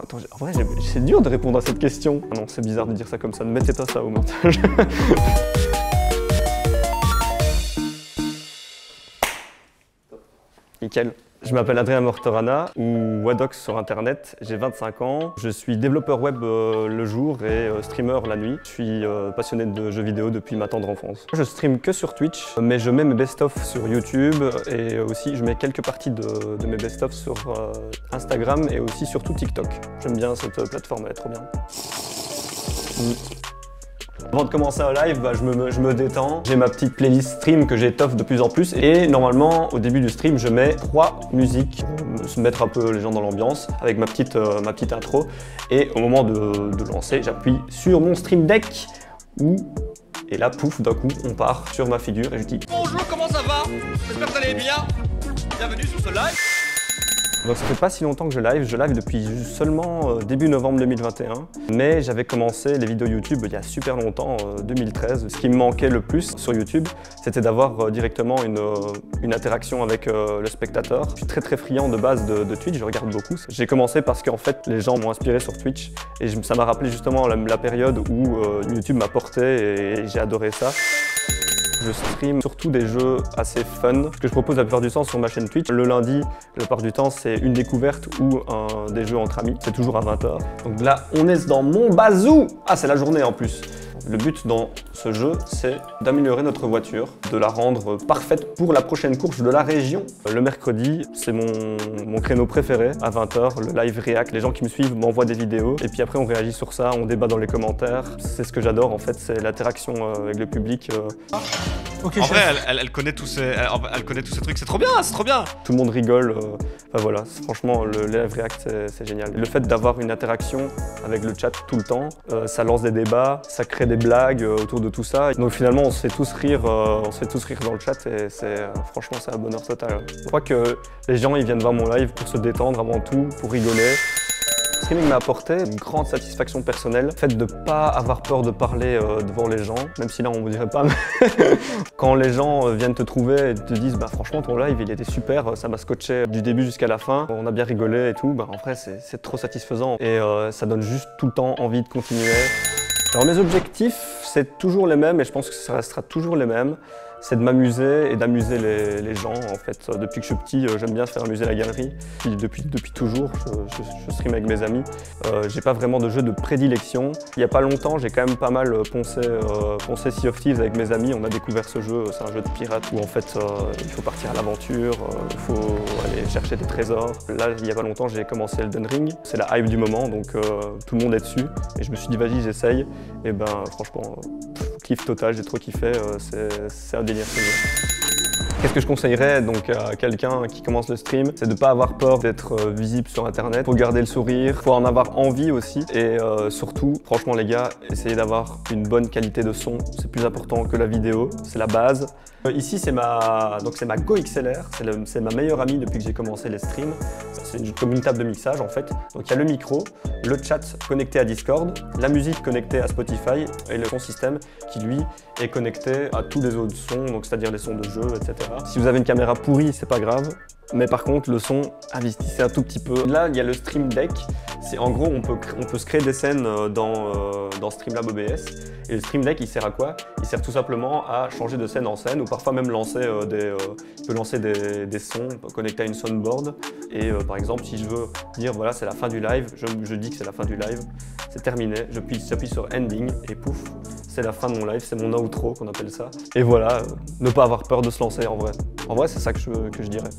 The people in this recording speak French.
Attends, en vrai, c'est dur de répondre à cette question. Ah non, c'est bizarre de dire ça comme ça, ne mettez pas ça au montage. Nickel. Je m'appelle Adrien Mortorana, ou Wadox sur internet, j'ai 25 ans. Je suis développeur web le jour et streamer la nuit. Je suis passionné de jeux vidéo depuis ma tendre enfance. Je stream que sur Twitch, mais je mets mes best-of sur YouTube et aussi je mets quelques parties de mes best-of sur Instagram et aussi surtout TikTok. J'aime bien cette plateforme, elle est trop bien. Avant de commencer un live, je me détends. J'ai ma petite playlist stream que j'étoffe de plus en plus et normalement au début du stream je mets 3 musiques pour se mettre un peu les gens dans l'ambiance avec ma petite intro et au moment de lancer j'appuie sur mon stream deck et là pouf d'un coup on part sur ma figure et je dis bonjour, comment ça va? J'espère que vous allez bien. Bienvenue sur ce live. Donc ça fait pas si longtemps que je live depuis seulement début novembre 2021. Mais j'avais commencé les vidéos YouTube il y a super longtemps, 2013. Ce qui me manquait le plus sur YouTube, c'était d'avoir directement une interaction avec le spectateur. Je suis très friand de base de Twitch, je regarde beaucoup. J'ai commencé parce qu'en fait les gens m'ont inspiré sur Twitch et ça m'a rappelé justement la période où YouTube m'a porté et j'ai adoré ça. Je stream surtout des jeux assez fun, ce que je propose la plupart du temps sur ma chaîne Twitch. Le lundi, la plupart du temps, c'est une découverte ou des jeux entre amis. C'est toujours à 20 h. Donc là, on est dans mon bazou. Ah, c'est la journée en plus. Le but dans ce jeu, c'est d'améliorer notre voiture, de la rendre parfaite pour la prochaine course de la région. Le mercredi, c'est mon créneau préféré, à 20 h, le live react. Les gens qui me suivent m'envoient des vidéos et puis après on réagit sur ça, on débat dans les commentaires. C'est ce que j'adore en fait, c'est l'interaction avec le public. Okay, en vrai, elle connaît tous ces trucs, c'est trop bien, c'est trop bien. Tout le monde rigole, enfin voilà, franchement le live react c'est génial. Le fait d'avoir une interaction avec le chat tout le temps, ça lance des débats, ça crée des blagues autour de tout ça. Donc finalement on se fait tous rire, dans le chat et franchement c'est un bonheur total. Je crois que les gens ils viennent voir mon live pour se détendre avant tout, pour rigoler. Le streaming m'a apporté une grande satisfaction personnelle, le fait de ne pas avoir peur de parler devant les gens, même si là on ne vous dirait pas, mais quand les gens viennent te trouver et te disent bah, franchement ton live il était super, ça m'a scotché du début jusqu'à la fin, on a bien rigolé et tout, bah, en vrai c'est trop satisfaisant et ça donne juste tout le temps envie de continuer. Alors mes objectifs c'est toujours les mêmes et je pense que ça restera toujours les mêmes. C'est de m'amuser et d'amuser les gens en fait. Depuis que je suis petit, j'aime bien faire amuser la galerie. Depuis toujours, je stream avec mes amis. J'ai pas vraiment de jeu de prédilection. Il y a pas longtemps, j'ai quand même pas mal poncé Sea of Thieves avec mes amis. On a découvert ce jeu, c'est un jeu de pirate où en fait il faut partir à l'aventure, il faut aller chercher des trésors. Là, il y a pas longtemps, j'ai commencé Elden Ring. C'est la hype du moment, donc tout le monde est dessus. Et je me suis dit vas-y, j'essaye. Et ben franchement, kiff total, j'ai trop kiffé. C'est un délire ce jeu. Qu'est-ce que je conseillerais donc à quelqu'un qui commence le stream? C'est de ne pas avoir peur d'être visible sur internet. Faut garder le sourire, faut en avoir envie aussi. Et surtout, franchement les gars, essayez d'avoir une bonne qualité de son. C'est plus important que la vidéo, c'est la base. Ici c'est ma Go XLR, c'est ma meilleure amie depuis que j'ai commencé les streams. C'est comme une table de mixage en fait. Donc il y a le micro, le chat connecté à Discord, la musique connectée à Spotify et le son système qui lui est connecté à tous les autres sons, donc c'est-à-dire les sons de jeu, etc. Si vous avez une caméra pourrie, c'est pas grave. Mais par contre, le son, investissez un tout petit peu. Là, il y a le Stream Deck. En gros, on peut se créer des scènes dans Streamlab OBS. Et le Stream Deck, il sert à quoi? Il sert tout simplement à changer de scène en scène ou parfois même lancer il peut lancer des sons connectés à une soundboard. Et par exemple, si je veux dire voilà, c'est la fin du live, je dis que c'est la fin du live, c'est terminé. J'appuie sur Ending et pouf, c'est la fin de mon live, c'est mon outro qu'on appelle ça. Et voilà, ne pas avoir peur de se lancer en vrai. En vrai, c'est ça que je dirais.